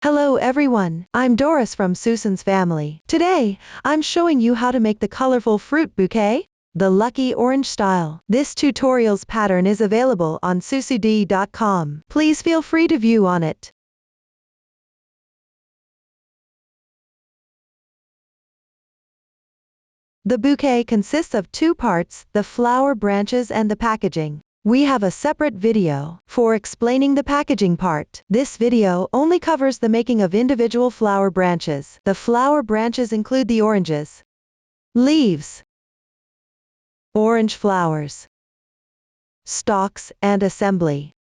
Hello everyone, I'm Doris from Susan's family. Today, I'm showing you how to make the colorful fruit bouquet, the lucky orange style. This tutorial's pattern is available on susud.com. Please feel free to view on it. The bouquet consists of two parts, the flower branches and the packaging. We have a separate video for explaining the packaging part. This video only covers the making of individual flower branches. The flower branches include the oranges, leaves, orange flowers, stalks, and assembly.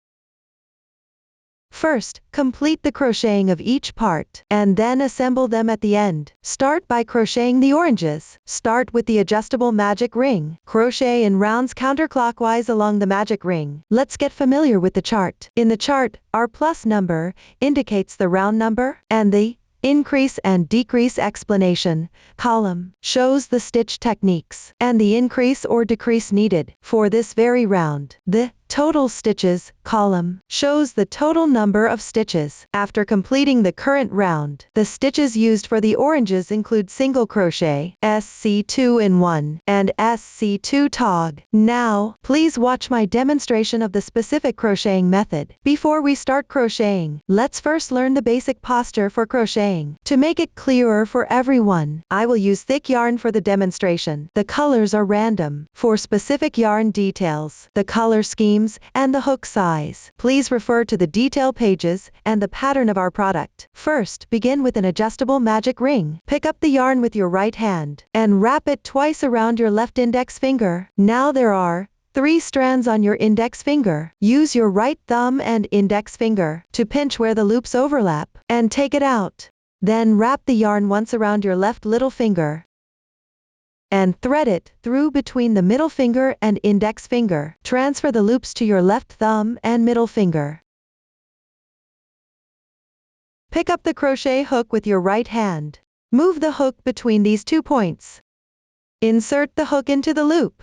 First, complete the crocheting of each part, and then assemble them at the end. Start by crocheting the oranges. Start with the adjustable magic ring. Crochet in rounds counterclockwise along the magic ring. Let's get familiar with the chart. In the chart, our plus number indicates the round number, and the increase and decrease explanation column shows the stitch techniques and the increase or decrease needed for this very round. The total stitches column shows the total number of stitches. After completing the current round, the stitches used for the oranges include single crochet, SC2-in-1, and SC2 tog. Now, please watch my demonstration of the specific crocheting method. Before we start crocheting, let's first learn the basic posture for crocheting. To make it clearer for everyone, I will use thick yarn for the demonstration. The colors are random. For specific yarn details, the color scheme, and the hook size, please refer to the detail pages and the pattern of our product. First, begin with an adjustable magic ring. Pick up the yarn with your right hand and wrap it twice around your left index finger. Now there are 3 strands on your index finger. Use your right thumb and index finger to pinch where the loops overlap and take it out. Then wrap the yarn once around your left little finger and thread it through between the middle finger and index finger. Transfer the loops to your left thumb and middle finger. Pick up the crochet hook with your right hand. Move the hook between these 2 points. Insert the hook into the loop.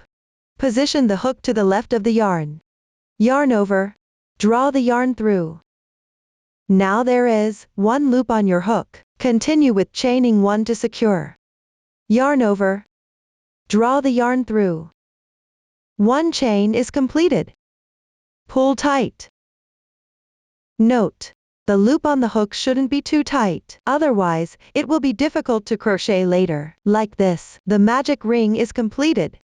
Position the hook to the left of the yarn. Yarn over. Draw the yarn through. Now there is 1 loop on your hook. Continue with chaining 1 to secure. Yarn over. Draw the yarn through. 1 chain is completed. Pull tight. Note: the loop on the hook shouldn't be too tight, otherwise, it will be difficult to crochet later. Like this, the magic ring is completed.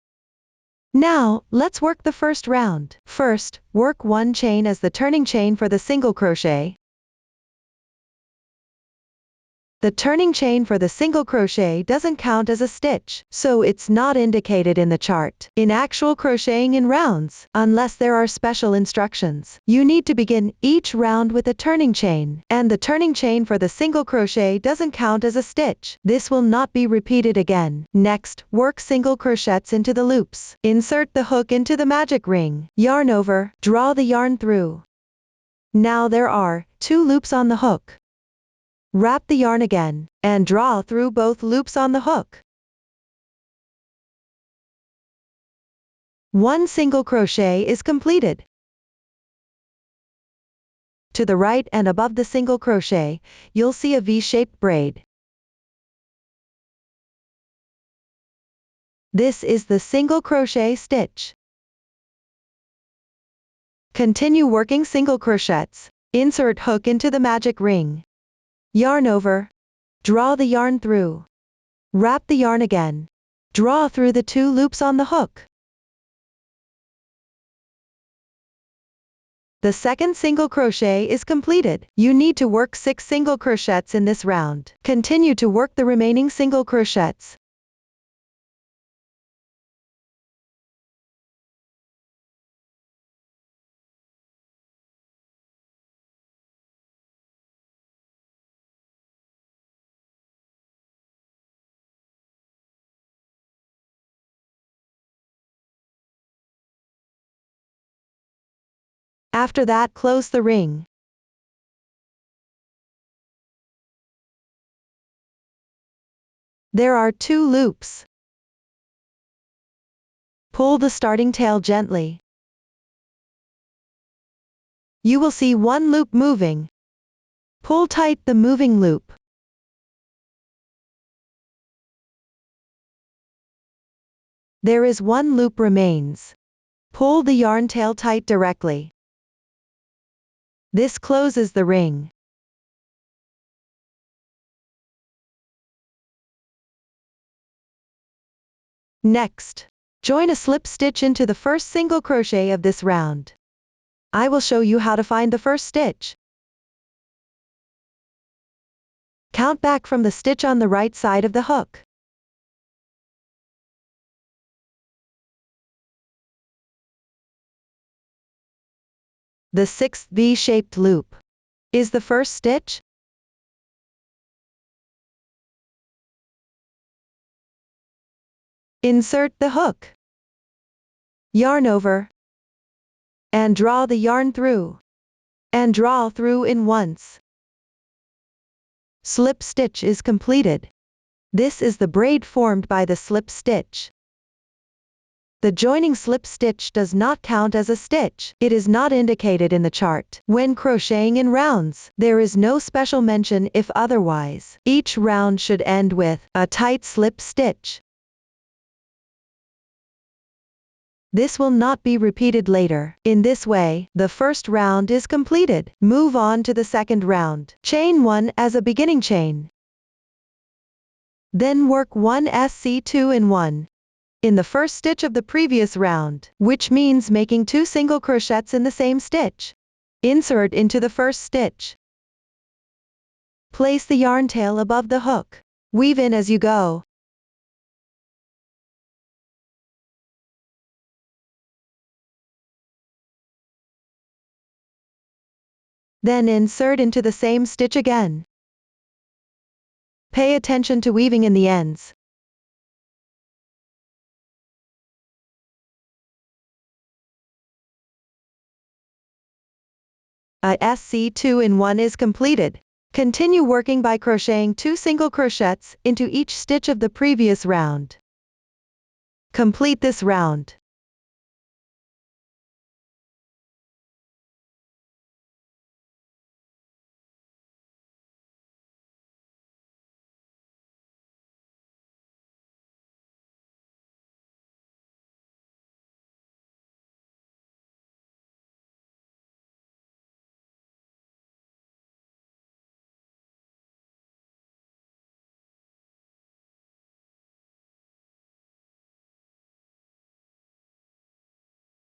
Now, let's work the first round. First, work 1 chain as the turning chain for the single crochet. The turning chain for the single crochet doesn't count as a stitch, so it's not indicated in the chart. In actual crocheting in rounds, unless there are special instructions, you need to begin each round with a turning chain, and the turning chain for the single crochet doesn't count as a stitch. This will not be repeated again. Next, work single crochets into the loops. Insert the hook into the magic ring. Yarn over, draw the yarn through. Now there are 2 loops on the hook. Wrap the yarn again, and draw through both loops on the hook. 1 single crochet is completed. To the right and above the single crochet, you'll see a V-shaped braid. This is the single crochet stitch. Continue working single crochets. Insert hook into the magic ring. Yarn over. Draw the yarn through. Wrap the yarn again. Draw through the 2 loops on the hook. The second single crochet is completed. You need to work 6 single crochets in this round. Continue to work the remaining single crochets. After that, close the ring. There are 2 loops. Pull the starting tail gently. You will see 1 loop moving. Pull tight the moving loop. There is one loop remains. Pull the yarn tail tight directly. This closes the ring. Next, join a slip stitch into the first single crochet of this round. I will show you how to find the first stitch. Count back from the stitch on the right side of the hook. The sixth V-shaped loop is the first stitch. Insert the hook. Yarn over. And draw the yarn through. And draw through in once. Slip stitch is completed. This is the braid formed by the slip stitch. The joining slip stitch does not count as a stitch. It is not indicated in the chart. When crocheting in rounds, there is no special mention if otherwise. Each round should end with a tight slip stitch. This will not be repeated later. In this way, the first round is completed. Move on to the second round. Chain 1 as a beginning chain. Then work 1 SC2 in 1. In the first stitch of the previous round, which means making 2 single crochets in the same stitch. Insert into the first stitch. Place the yarn tail above the hook. Weave in as you go. Then insert into the same stitch again. Pay attention to weaving in the ends. A SC2 in 1 is completed. Continue working by crocheting 2 single crochets into each stitch of the previous round. Complete this round.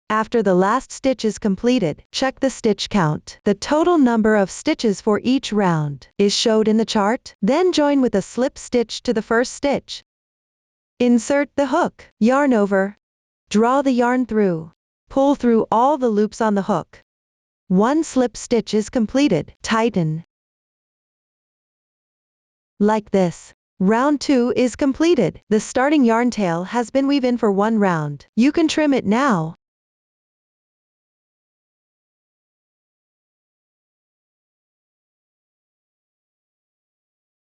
After the last stitch is completed, check the stitch count. The total number of stitches for each round is showed in the chart. Then join with a slip stitch to the first stitch. Insert the hook. Yarn over. Draw the yarn through. Pull through all the loops on the hook. 1 slip stitch is completed. Tighten. Like this. Round 2 is completed. The starting yarn tail has been weaved in for 1 round. You can trim it now.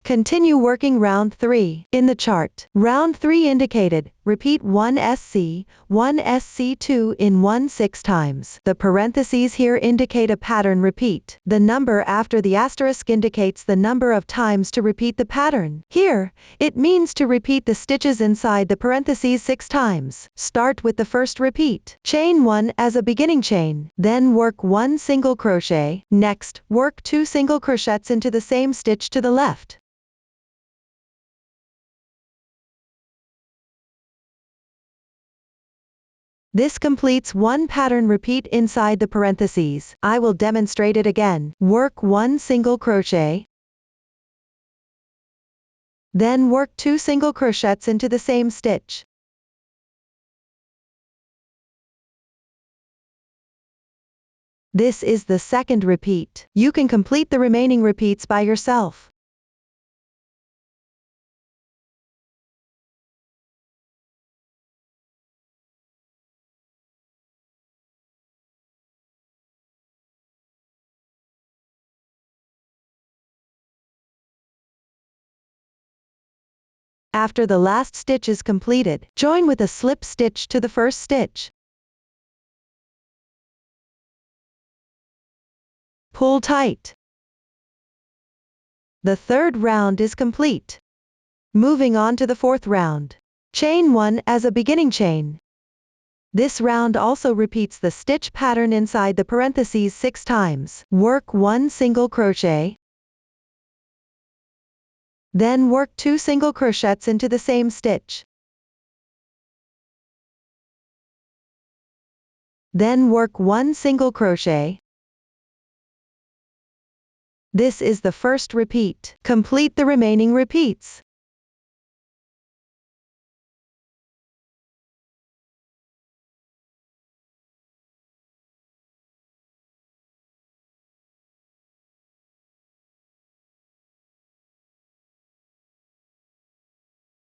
Continue working round 3. In the chart, round 3 indicated, repeat 1 SC, 1 SC2 in 1 6 times. The parentheses here indicate a pattern repeat. The number after the asterisk indicates the number of times to repeat the pattern. Here, it means to repeat the stitches inside the parentheses 6 times. Start with the first repeat. Chain 1 as a beginning chain. Then work 1 single crochet. Next, work 2 single crochets into the same stitch to the left. This completes 1 pattern repeat inside the parentheses. I will demonstrate it again. Work 1 single crochet. Then work 2 single crochets into the same stitch. This is the second repeat. You can complete the remaining repeats by yourself. After the last stitch is completed, join with a slip stitch to the first stitch. Pull tight. The third round is complete. Moving on to the fourth round. Chain 1 as a beginning chain. This round also repeats the stitch pattern inside the parentheses 6 times. Work 1 single crochet. Then work 2 single crochets into the same stitch. Then work 1 single crochet. This is the first repeat. Complete the remaining repeats.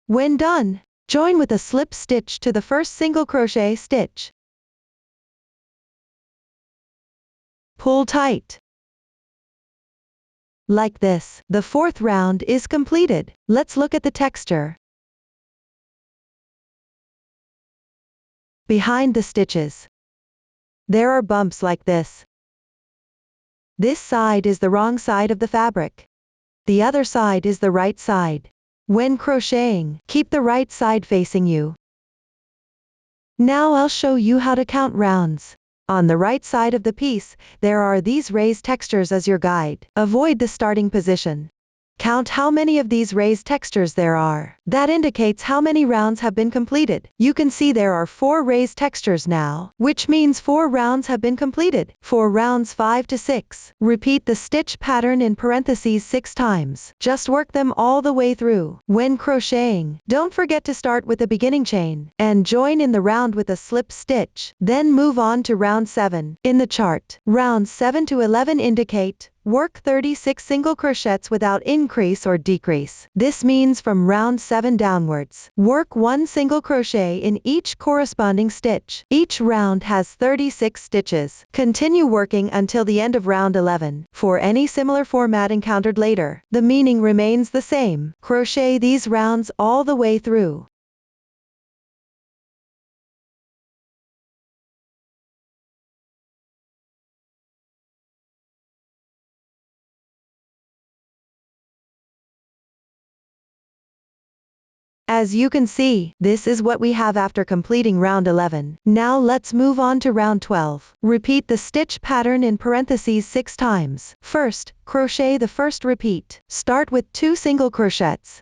When done, join with a slip stitch to the first single crochet stitch. Pull tight. Like this, the fourth round is completed. Let's look at the texture. Behind the stitches, there are bumps like this. This side is the wrong side of the fabric. The other side is the right side. When crocheting, keep the right side facing you. Now I'll show you how to count rounds. On the right side of the piece, there are these raised textures as your guide. Avoid the starting position. Count how many of these raised textures there are. That indicates how many rounds have been completed. You can see there are 4 raised textures now, which means 4 rounds have been completed. For rounds 5 to 6, repeat the stitch pattern in parentheses 6 times. Just work them all the way through. When crocheting, don't forget to start with a beginning chain, and join in the round with a slip stitch. Then move on to round 7. In the chart, rounds 7 to 11 indicate work 36 single crochets without increase or decrease. This means from round 7 downwards, work 1 single crochet in each corresponding stitch. Each round has 36 stitches. Continue working until the end of round 11. For any similar format encountered later, the meaning remains the same. Crochet these rounds all the way through. As you can see, this is what we have after completing round 11. Now let's move on to round 12. Repeat the stitch pattern in parentheses 6 times. First, crochet the first repeat. Start with 2 single crochets.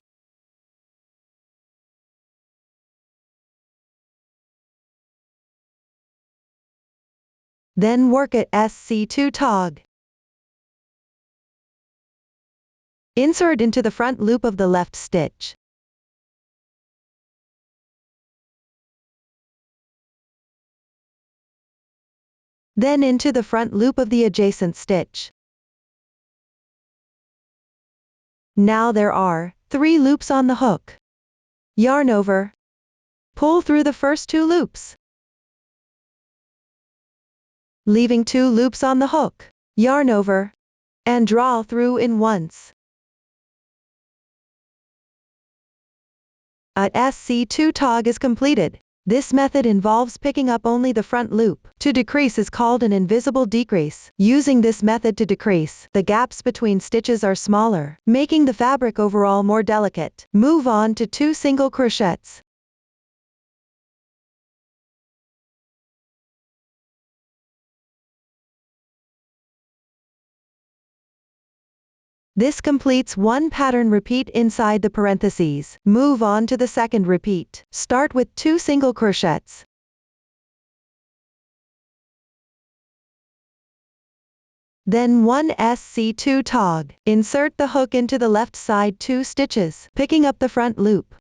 Then work a SC2 tog. Insert into the front loop of the left stitch. Then into the front loop of the adjacent stitch. Now there are 3 loops on the hook. Yarn over. Pull through the first 2 loops, leaving 2 loops on the hook. Yarn over, and draw through in once. A SC2 tog is completed. This method involves picking up only the front loop. To decrease is called an invisible decrease. Using this method to decrease, the gaps between stitches are smaller, making the fabric overall more delicate. Move on to 2 single crochets. This completes one pattern repeat inside the parentheses. Move on to the second repeat. Start with 2 single crochets. Then 1 SC2 tog. Insert the hook into the left side 2 stitches, picking up the front loop.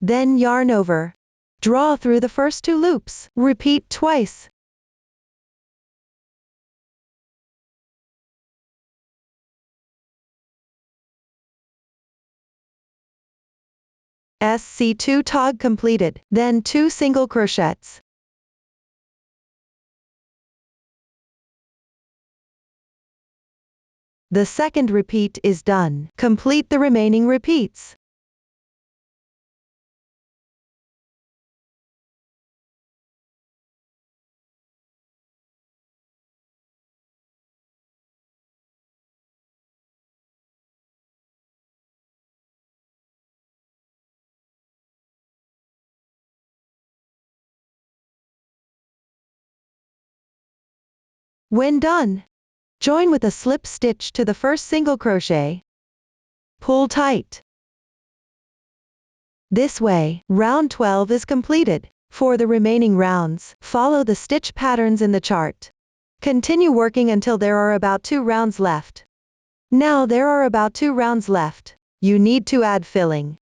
Then yarn over. Draw through the first 2 loops. Repeat twice. SC2 tog completed. Then 2 single crochets. The second repeat is done. Complete the remaining repeats. When done, join with a slip stitch to the first single crochet. Pull tight. This way, round 12 is completed. For the remaining rounds, follow the stitch patterns in the chart. Continue working until there are about 2 rounds left. Now there are about 2 rounds left. You need to add filling.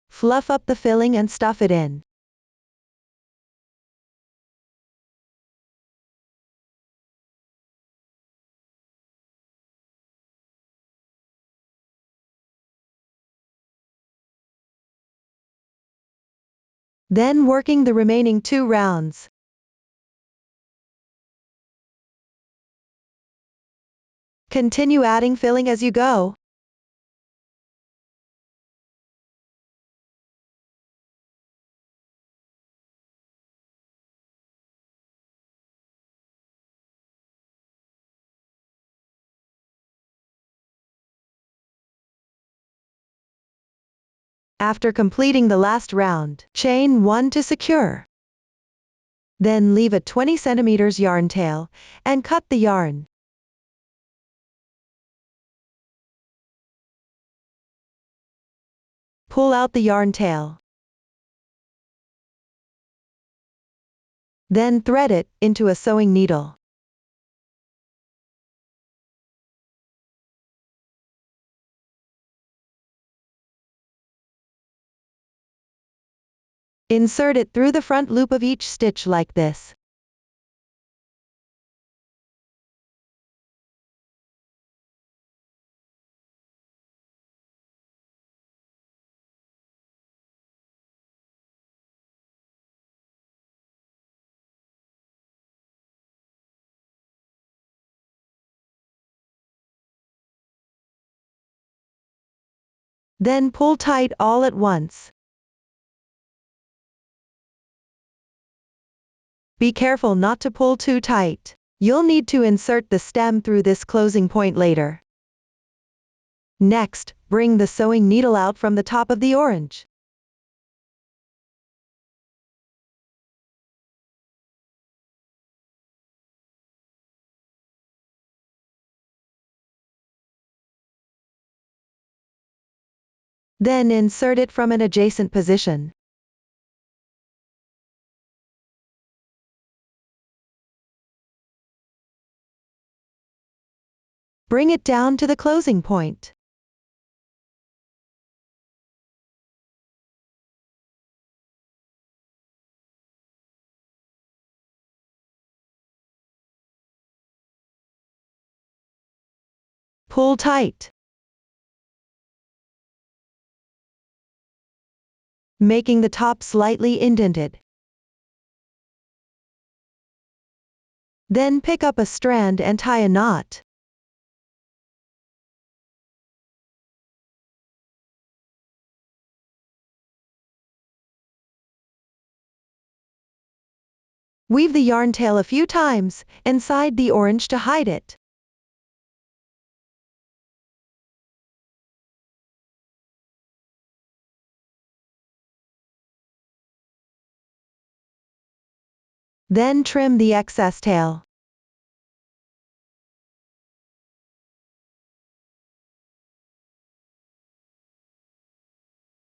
Fluff up the filling and stuff it in. Then working the remaining 2 rounds. Continue adding filling as you go. After completing the last round, chain 1 to secure. Then leave a 20 cm yarn tail, and cut the yarn. Pull out the yarn tail. Then thread it into a sewing needle. Insert it through the front loop of each stitch like this. Then pull tight all at once. Be careful not to pull too tight. You'll need to insert the stem through this closing point later. Next, bring the sewing needle out from the top of the orange. Then insert it from an adjacent position. Bring it down to the closing point. Pull tight, making the top slightly indented. Then pick up a strand and tie a knot. Weave the yarn tail a few times inside the orange to hide it. Then trim the excess tail.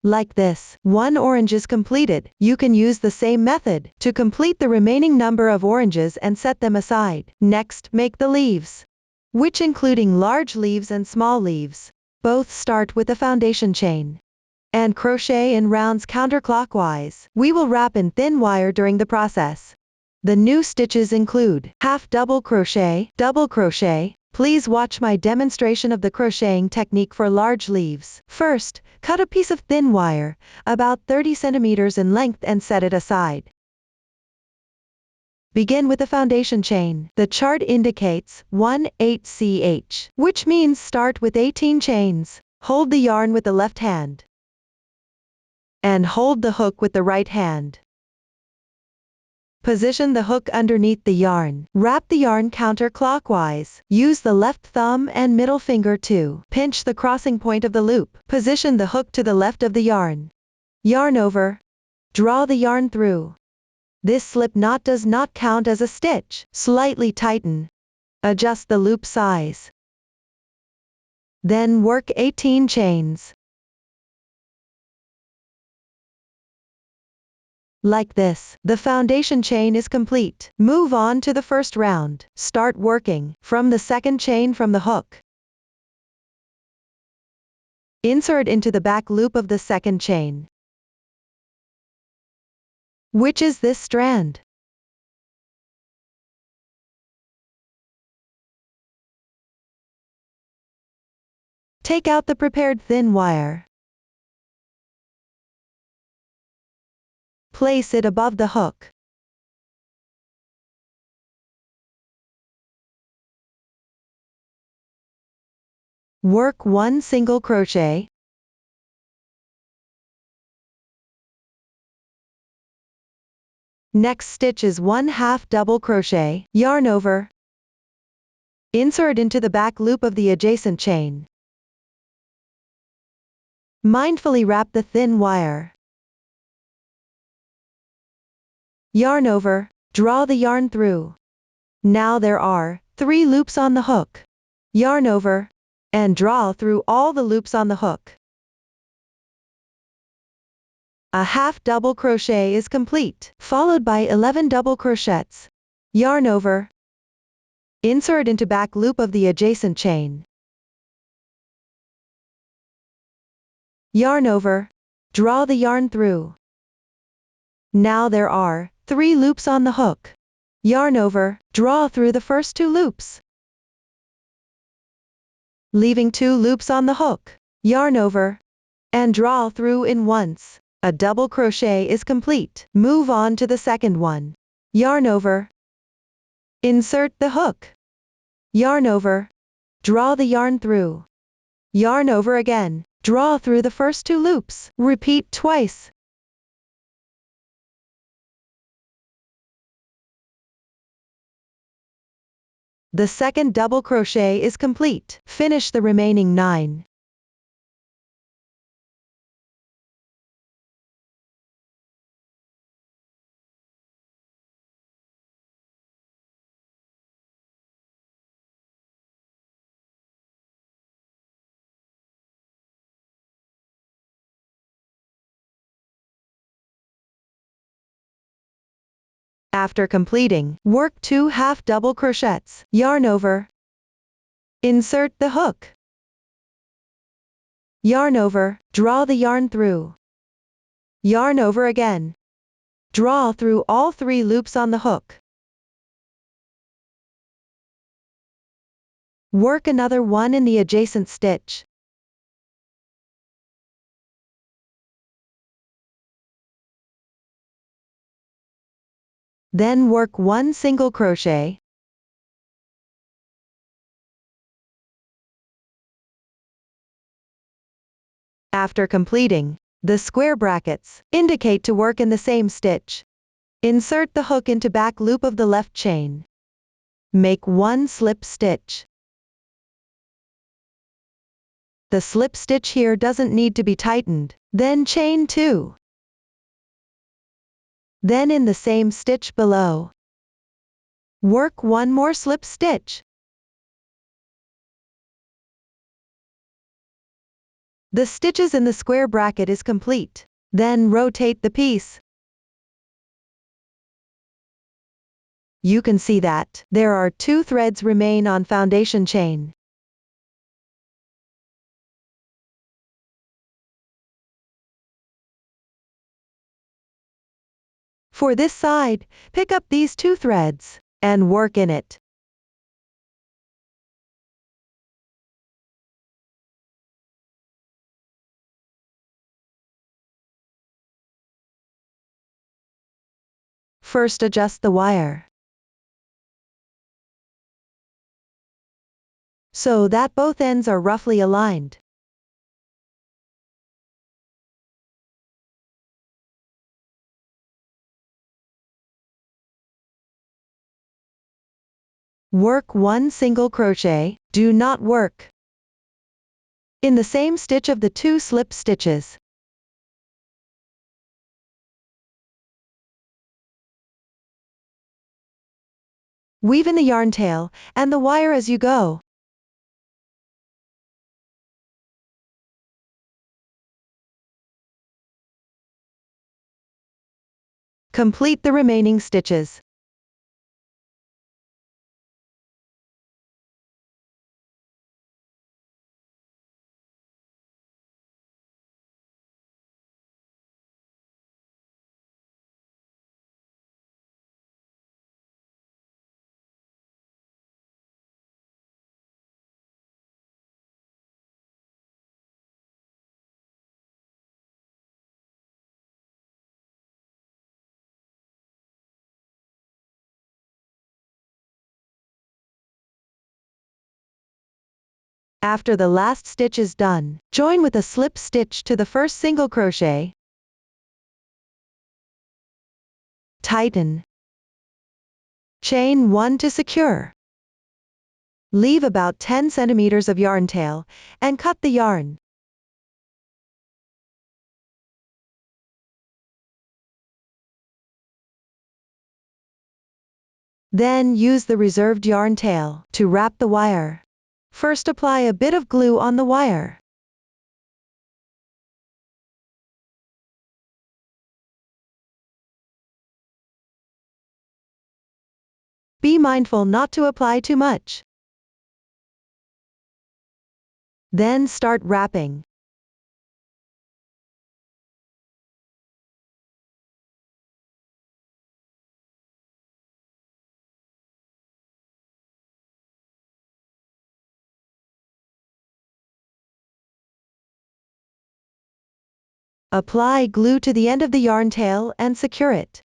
Like this, 1 orange is completed. You can use the same method to complete the remaining number of oranges and set them aside. Next, make the leaves, which including large leaves and small leaves. Both start with a foundation chain and crochet in rounds counterclockwise. We will wrap in thin wire during the process. The new stitches include half double crochet. Please watch my demonstration of the crocheting technique for large leaves. First, cut a piece of thin wire, about 30 centimeters in length, and set it aside. Begin with the foundation chain. The chart indicates 1/8ch, which means start with 18 chains. Hold the yarn with the left hand and hold the hook with the right hand. Position the hook underneath the yarn. Wrap the yarn counterclockwise. Use the left thumb and middle finger to pinch the crossing point of the loop. Position the hook to the left of the yarn. Yarn over. draw the yarn through. This slip knot does not count as a stitch. Slightly tighten. Adjust the loop size. Then work 18 chains. Like this, the foundation chain is complete. Move on to the first round. Start working from the second chain from the hook. Insert into the back loop of the second chain, which is this strand. Take out the prepared thin wire. Place it above the hook. Work 1 single crochet. Next stitch is 1/2 double crochet, yarn over. Insert into the back loop of the adjacent chain. Mindfully wrap the thin wire. Yarn over, draw the yarn through. Now there are 3 loops on the hook. Yarn over, and draw through all the loops on the hook. A half double crochet is complete, followed by 11 double crochets. Yarn over. Insert into back loop of the adjacent chain. Yarn over, draw the yarn through. Now there are 3 loops on the hook. Yarn over, draw through the first 2 loops. Leaving 2 loops on the hook. Yarn over, and draw through in once. A double crochet is complete. Move on to the second one. Yarn over. Insert the hook. Yarn over. Draw the yarn through. Yarn over again. Draw through the first 2 loops. Repeat twice. The second double crochet is complete. Finish the remaining 9. After completing, work 2 half double crochets, yarn over. Insert the hook. Yarn over, draw the yarn through. Yarn over again. Draw through all 3 loops on the hook. Work another one in the adjacent stitch. Then work 1 single crochet. After completing, the square brackets indicate to work in the same stitch. Insert the hook into back loop of the left chain. Make 1 slip stitch. The slip stitch here doesn't need to be tightened. Then chain 2. Then in the same stitch below, work 1 more slip stitch. The stitches in the square bracket is complete. Then rotate the piece. You can see that there are 2 threads remain on foundation chain. For this side, pick up these 2 threads and work in it. First adjust the wire so that both ends are roughly aligned. Work 1 single crochet, do not work in the same stitch of the 2 slip stitches. Weave in the yarn tail and the wire as you go. Complete the remaining stitches. After the last stitch is done, join with a slip stitch to the first single crochet. Tighten. Chain 1 to secure. Leave about 10 centimeters of yarn tail, and cut the yarn. Then use the reserved yarn tail to wrap the wire. First apply a bit of glue on the wire. Be mindful not to apply too much. Then start wrapping. Apply glue to the end of the yarn tail and secure it.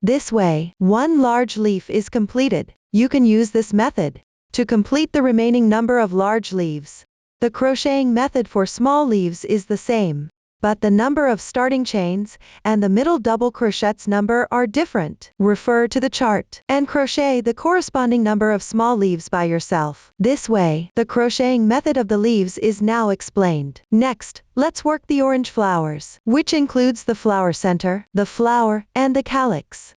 This way, one large leaf is completed. You can use this method to complete the remaining number of large leaves. The crocheting method for small leaves is the same, but the number of starting chains and the middle double crochets number are different. Refer to the chart and crochet the corresponding number of small leaves by yourself. This way, the crocheting method of the leaves is now explained. Next, let's work the orange flowers, which includes the flower center, the flower, and the calyx.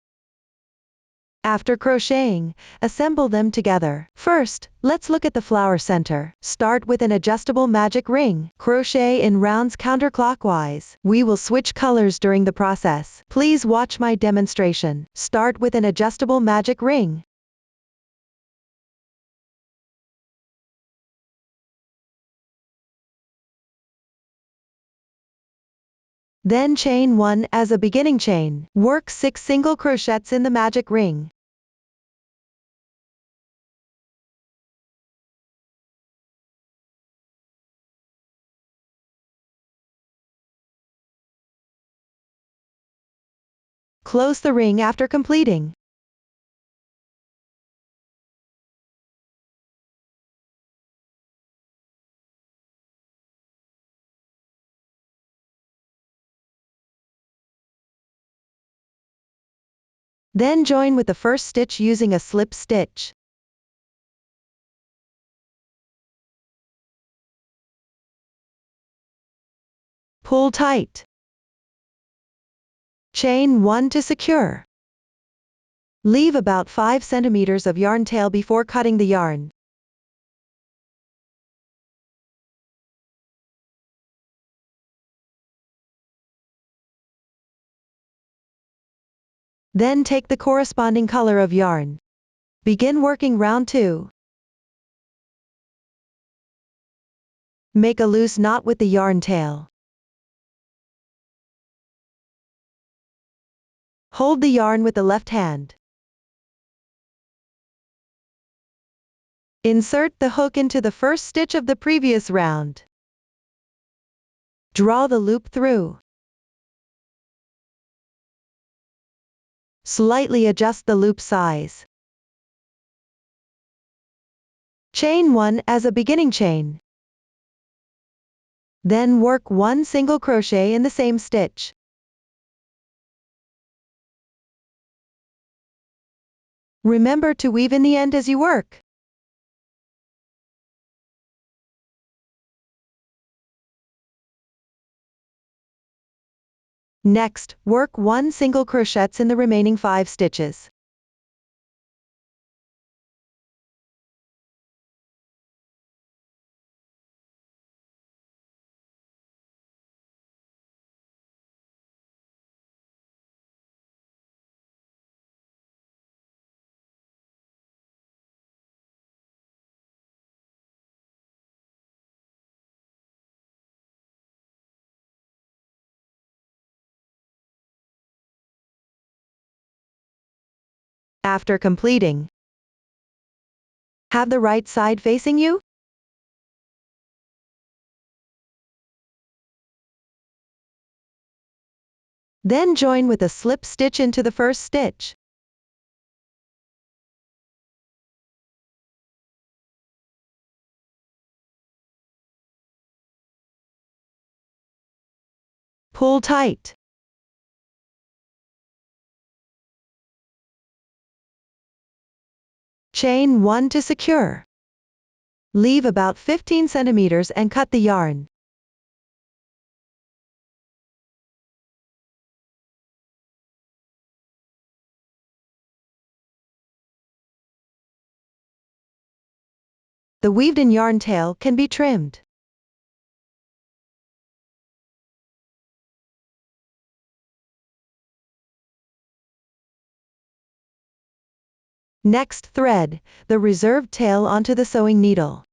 After crocheting, assemble them together. First, let's look at the flower center. Start with an adjustable magic ring. Crochet in rounds counterclockwise. We will switch colors during the process. Please watch my demonstration. Start with an adjustable magic ring. Then chain 1 as a beginning chain. Work 6 single crochets in the magic ring. Close the ring after completing. Then join with the first stitch using a slip stitch. Pull tight. Chain 1 to secure. Leave about 5 centimeters of yarn tail before cutting the yarn. Then take the corresponding color of yarn. Begin working round 2. Make a loose knot with the yarn tail. Hold the yarn with the left hand. Insert the hook into the first stitch of the previous round. Draw the loop through. Slightly adjust the loop size. Chain 1 as a beginning chain. Then work one single crochet in the same stitch. Remember to weave in the end as you work. Next, work one single crochet in the remaining 5 stitches. After completing, have the right side facing you. Then join with a slip stitch into the first stitch. Pull tight. Chain 1 to secure. Leave about 15 centimeters and cut the yarn. The weaved-in yarn tail can be trimmed. Next, thread the reserved tail onto the sewing needle.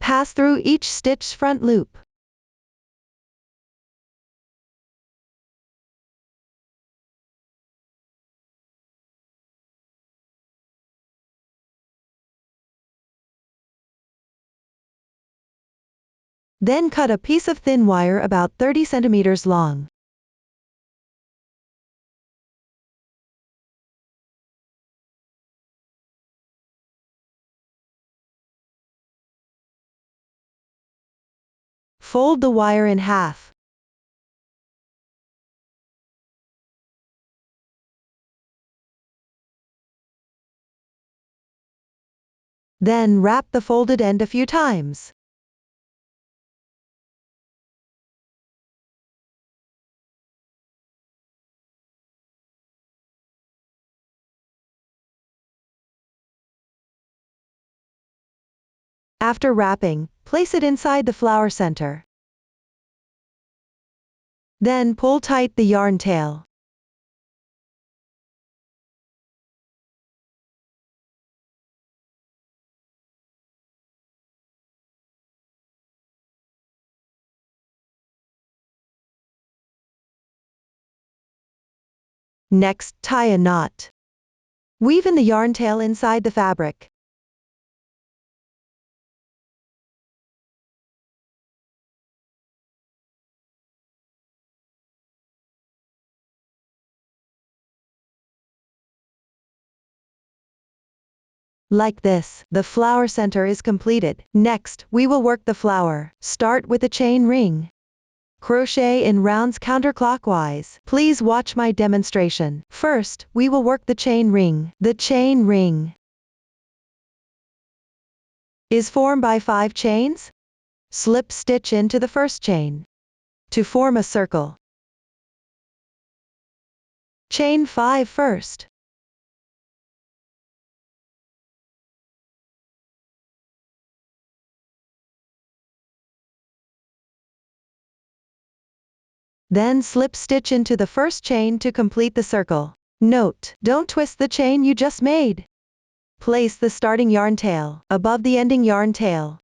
Pass through each stitch's front loop. Then cut a piece of thin wire about 30 centimeters long. Fold the wire in half. Then wrap the folded end a few times. After wrapping, place it inside the flower center. Then pull tight the yarn tail. Next, tie a knot. Weave in the yarn tail inside the fabric. Like this, the flower center is completed. Next, we will work the flower. Start with a chain ring. Crochet in rounds counterclockwise. Please watch my demonstration. First, we will work the chain ring. The chain ring is formed by 5 chains. Slip stitch into the first chain. To form a circle, chain 5 first. Then slip stitch into the first chain to complete the circle. Note: don't twist the chain you just made. Place the starting yarn tail above the ending yarn tail.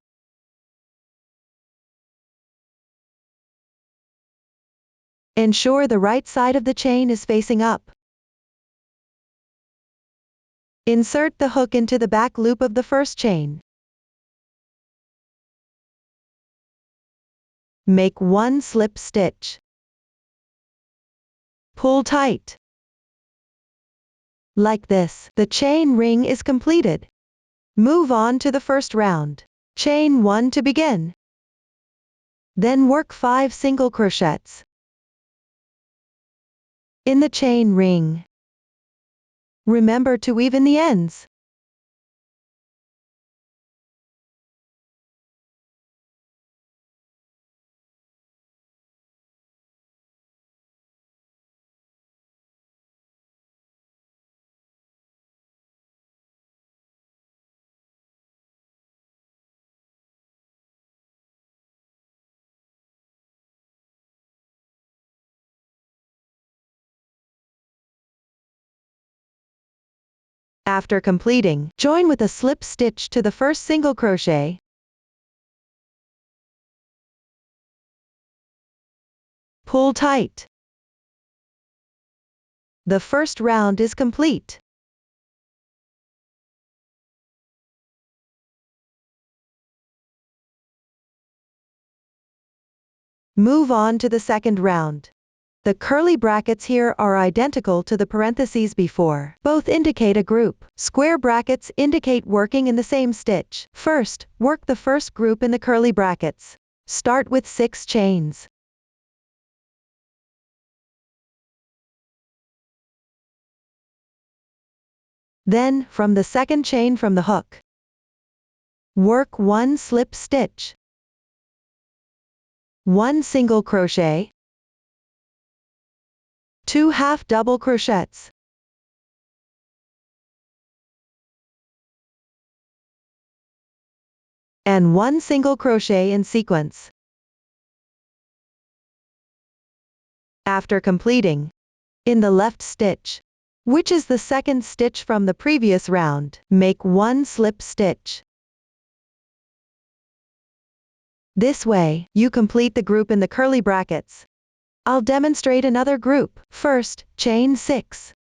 Ensure the right side of the chain is facing up. Insert the hook into the back loop of the first chain. Make 1 slip stitch. Pull tight. Like this, the chain ring is completed. Move on to the first round. Chain 1 to begin. Then work 5 single crochets in the chain ring. Remember to weave in the ends. After completing, join with a slip stitch to the first single crochet. Pull tight. The first round is complete. Move on to the second round. The curly brackets here are identical to the parentheses before. Both indicate a group. Square brackets indicate working in the same stitch. First, work the first group in the curly brackets. Start with 6 chains. Then, from the second chain from the hook, work 1 slip stitch, 1 single crochet, 2 half double crochets, and 1 single crochet in sequence. After completing, in the left stitch, which is the second stitch from the previous round, make 1 slip stitch. This way, you complete the group in the curly brackets. I'll demonstrate another group. First, chain 6.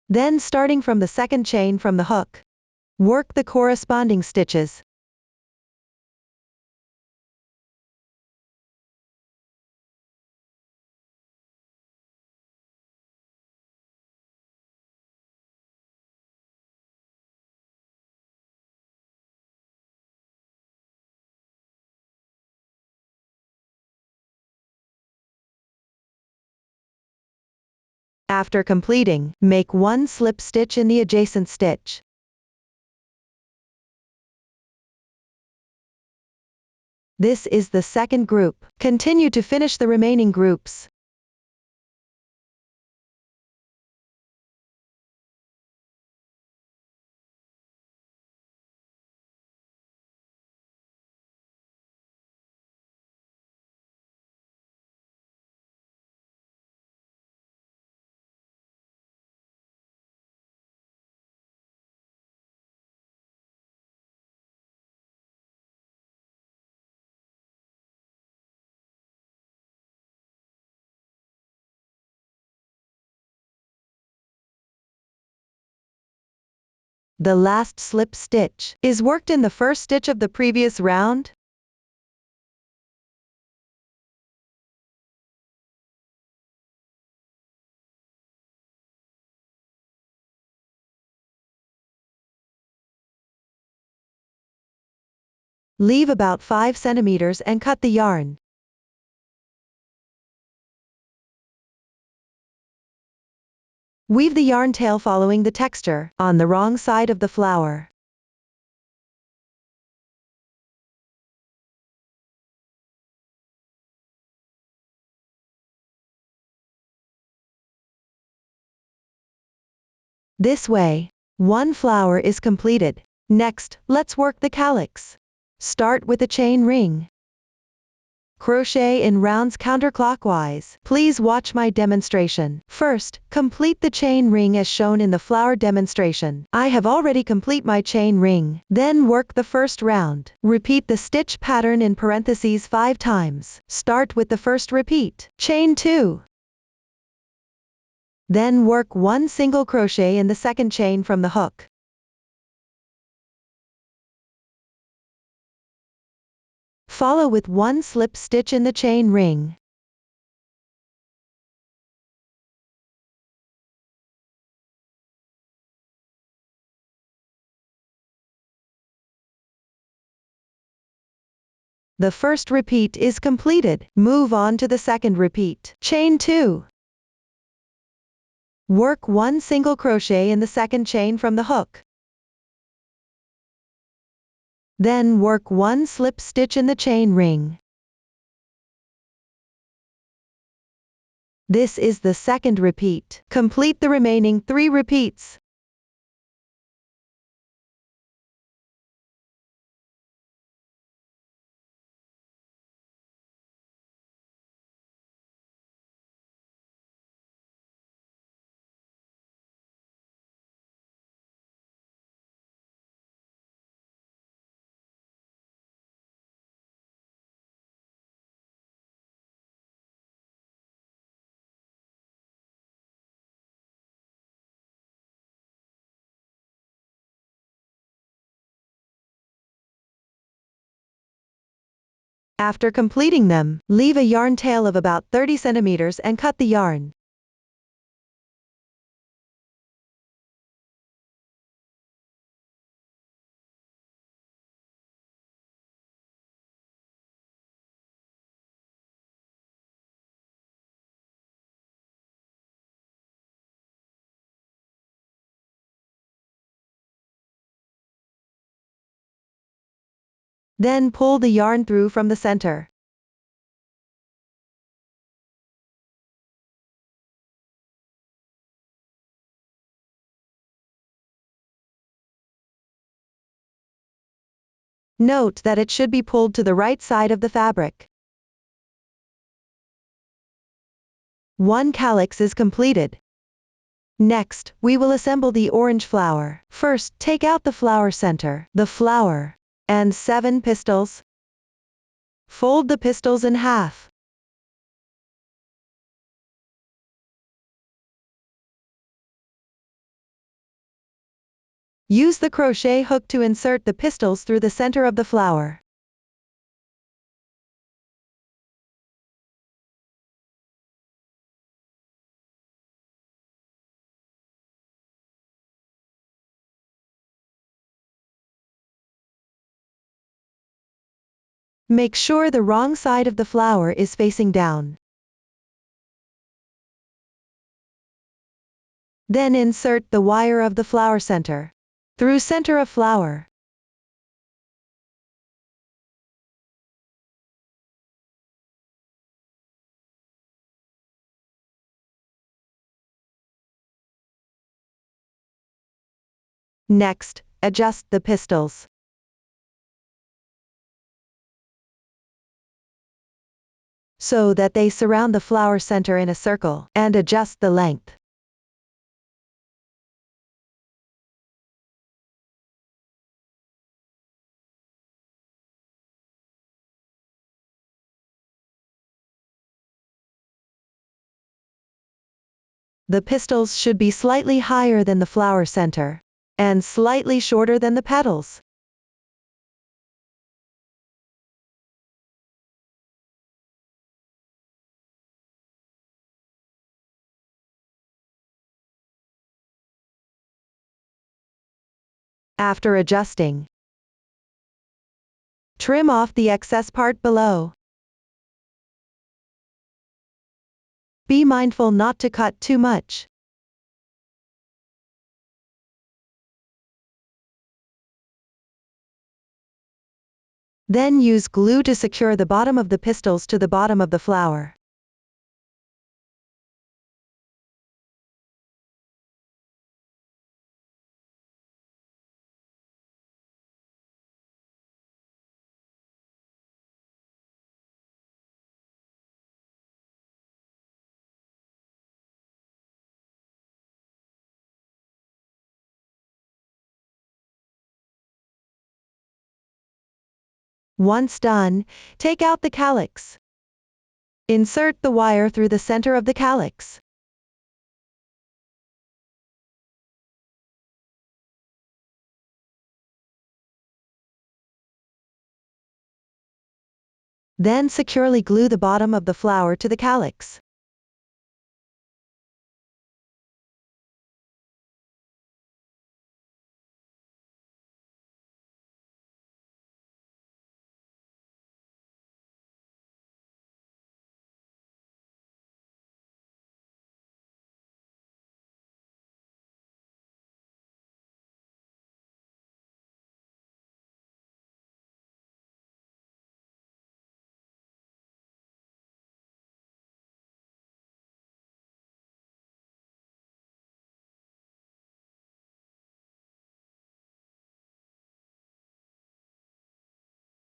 Then starting from the second chain from the hook, work the corresponding stitches. After completing, make 1 slip stitch in the adjacent stitch. This is the second group. Continue to finish the remaining groups. The last slip stitch is worked in the first stitch of the previous round. Leave about 5 centimeters and cut the yarn. Weave the yarn tail following the texture, on the wrong side of the flower. This way, 1 flower is completed. Next, let's work the calyx. Start with a chain ring. Crochet in rounds counterclockwise. Please watch my demonstration. First, complete the chain ring as shown in the flower demonstration. I have already complete my chain ring. Then work the first round. Repeat the stitch pattern in parentheses 5 times. Start with the first repeat. Chain 2. Then work 1 single crochet in the second chain from the hook. Follow with 1 slip stitch in the chain ring. The first repeat is completed. Move on to the second repeat. Chain 2. Work 1 single crochet in the second chain from the hook. Then work 1 slip stitch in the chain ring. This is the second repeat. Complete the remaining 3 repeats. After completing them, leave a yarn tail of about 30 centimeters and cut the yarn. Then pull the yarn through from the center. Note that it should be pulled to the right side of the fabric. 1 calyx is completed. Next, we will assemble the orange flower. First, take out the flower center, the flower, and 7 pistils. Fold the pistils in half. Use the crochet hook to insert the pistils through the center of the flower. Make sure the wrong side of the flower is facing down. Then insert the wire of the flower center through center of flower. Next, adjust the pistils. So that they surround the flower center in a circle, and adjust the length. The pistils should be slightly higher than the flower center, and slightly shorter than the petals. After adjusting, trim off the excess part below. Be mindful not to cut too much. Then use glue to secure the bottom of the pistils to the bottom of the flower. Once done, take out the calyx. Insert the wire through the center of the calyx. Then securely glue the bottom of the flower to the calyx.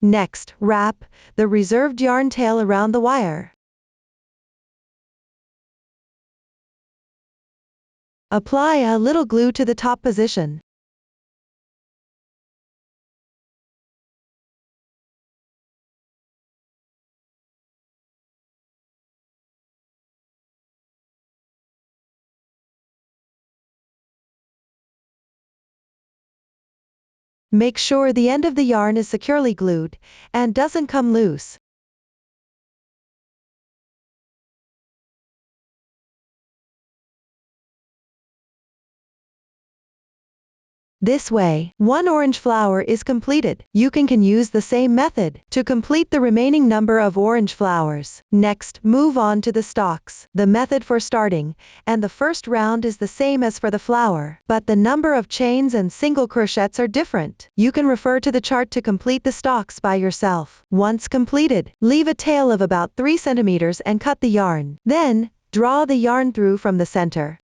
Next, wrap the reserved yarn tail around the wire. Apply a little glue to the top position. Make sure the end of the yarn is securely glued and doesn't come loose. This way, one orange flower is completed. You can use the same method to complete the remaining number of orange flowers. Next, move on to the stalks. The method for starting and the first round is the same as for the flower, but the number of chains and single crochets are different. You can refer to the chart to complete the stalks by yourself. Once completed, leave a tail of about 3 centimeters and cut the yarn. Then, draw the yarn through from the center.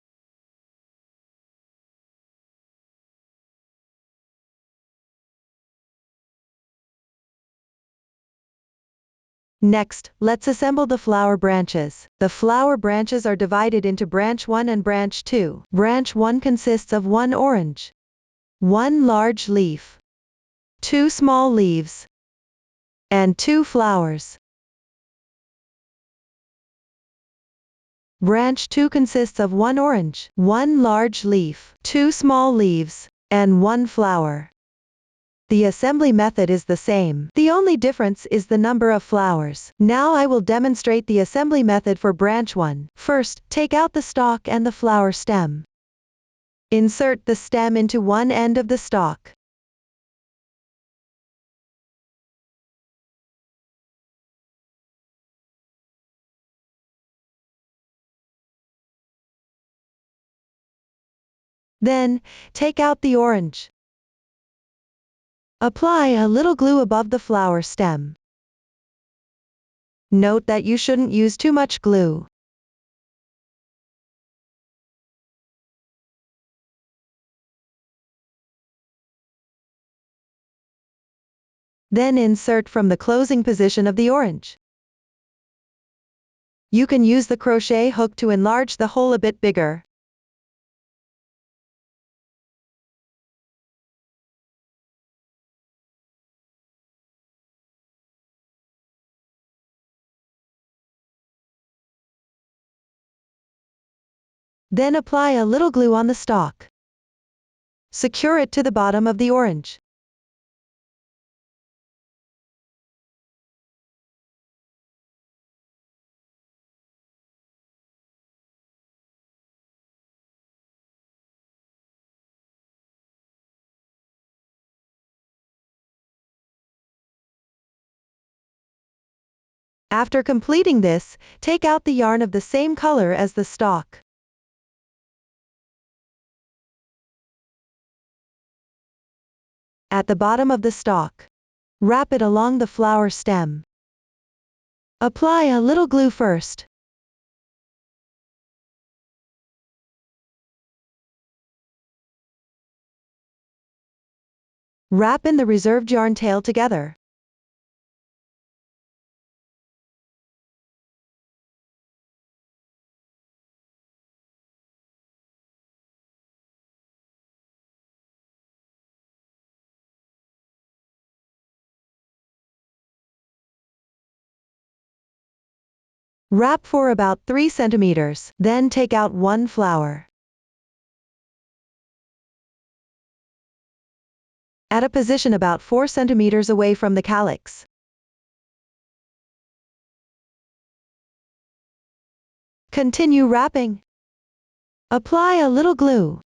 Next, let's assemble the flower branches. The flower branches are divided into branch 1 and branch 2. Branch 1 consists of 1 orange, 1 large leaf, 2 small leaves, and 2 flowers. Branch 2 consists of 1 orange, 1 large leaf, 2 small leaves, and 1 flower. The assembly method is the same. The only difference is the number of flowers. Now I will demonstrate the assembly method for branch 1. First, take out the stalk and the flower stem. Insert the stem into one end of the stalk. Then, take out the orange. Apply a little glue above the flower stem. Note that you shouldn't use too much glue. Then insert from the closing position of the orange. You can use the crochet hook to enlarge the hole a bit bigger. Then apply a little glue on the stalk. Secure it to the bottom of the orange. After completing this, take out the yarn of the same color as the stalk. At the bottom of the stalk, wrap it along the flower stem. Apply a little glue first. Wrap in the reserved yarn tail together. Wrap for about 3 centimeters, then take out one flower. At a position about 4 centimeters away from the calyx. Continue wrapping. Apply a little glue.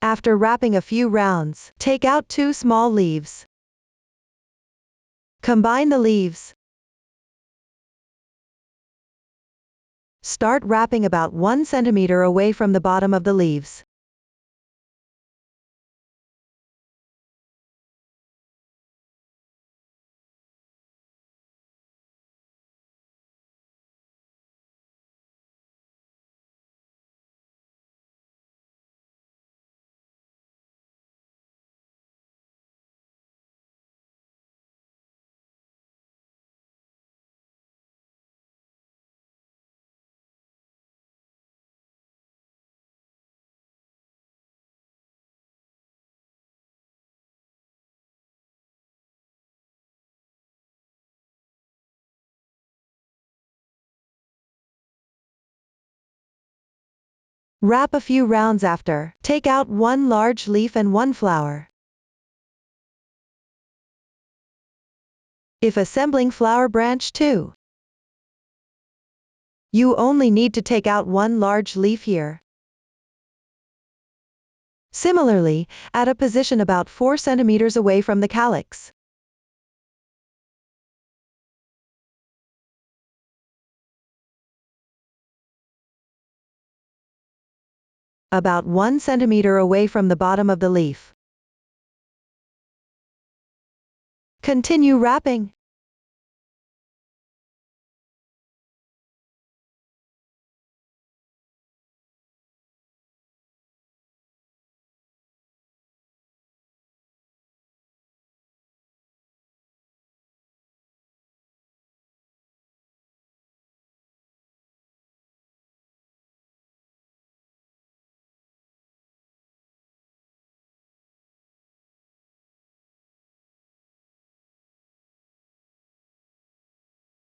After wrapping a few rounds, take out 2 small leaves. Combine the leaves. Start wrapping about 1 centimeter away from the bottom of the leaves. Wrap a few rounds after. Take out one large leaf and one flower. If assembling flower branch 2, you only need to take out one large leaf here. Similarly, at a position about 4 centimeters away from the calyx. About 1 centimeter away from the bottom of the leaf. Continue wrapping.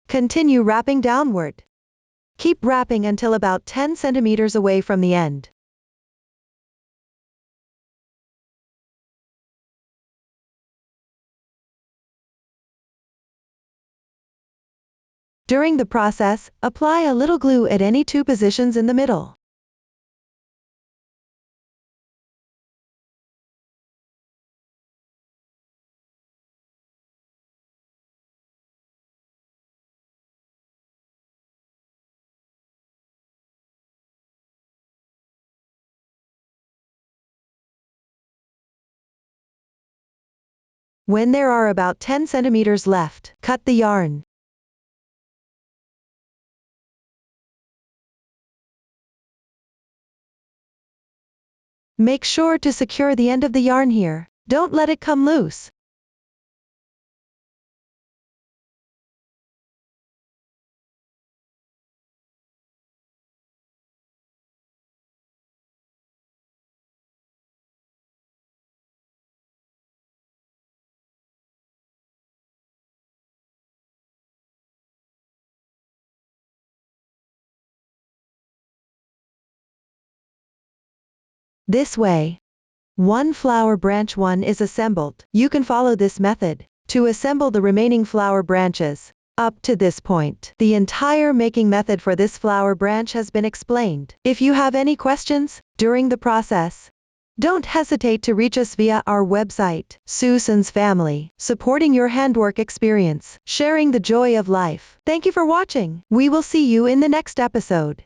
Continue wrapping downward. Keep wrapping until about 10 centimeters away from the end. During the process, apply a little glue at any 2 positions in the middle. When there are about 10 centimeters left, cut the yarn. Make sure to secure the end of the yarn here. Don't let it come loose. This way, one flower branch 1 is assembled. You can follow this method to assemble the remaining flower branches. Up to this point, the entire making method for this flower branch has been explained. If you have any questions during the process, don't hesitate to reach us via our website. Susan's Family, supporting your handwork experience, sharing the joy of life. Thank you for watching. We will see you in the next episode.